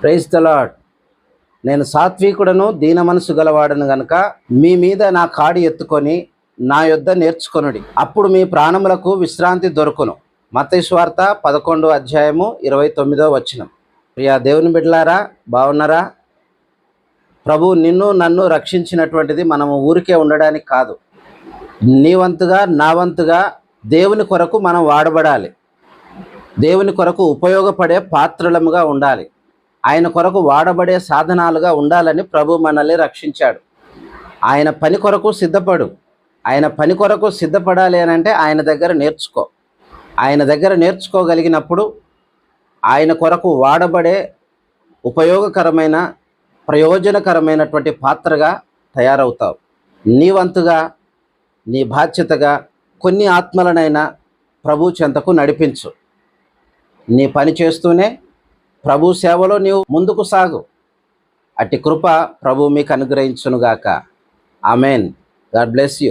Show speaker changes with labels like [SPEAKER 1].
[SPEAKER 1] Praise the lord. నేను సాత్వికుడను దీన మనసు గలవాడను గనుక మీ మీద నా కాడి ఎత్తుకొని నా యొద్ద నేర్చుకొనుడి, అప్పుడు మీ ప్రాణములకు విశ్రాంతి దొరుకును. మత్తయి సువార్త 11 అధ్యాయము 29 ప్రియా దేవుని బిడ్డలారా, బాగున్నారా? ప్రభు నిన్ను నన్ను రక్షించినటువంటిది మనము ఊరికే ఉండడానికి కాదు. నీ వంతుగా నా వంతుగా దేవుని కొరకు మనం వాడబడాలి. దేవుని కొరకు ఉపయోగపడే పాత్రలముగా ఉండాలి. ఆయన కొరకు వాడబడే సాధనాలుగా ఉండాలని ప్రభు మనల్ని రక్షించాడు. ఆయన పని కొరకు సిద్ధపడు. ఆయన పని కొరకు సిద్ధపడాలి అని అంటే ఆయన దగ్గర నేర్చుకో. ఆయన దగ్గర నేర్చుకోగలిగినప్పుడు ఆయన కొరకు వాడబడే ఉపయోగకరమైన ప్రయోజనకరమైనటువంటి పాత్రగా తయారవుతావు. నీ వంతుగా నీ బాధ్యతగా కొన్ని ఆత్మలనైనా ప్రభు చెంతకు నడిపించు. నీ పని చేస్తూనే ప్రభు సేవలో నీవు ముందుకు సాగు. అట్టి కృప ప్రభు మీకు అనుగ్రహించునుగాక. ఆమెన్. God bless you.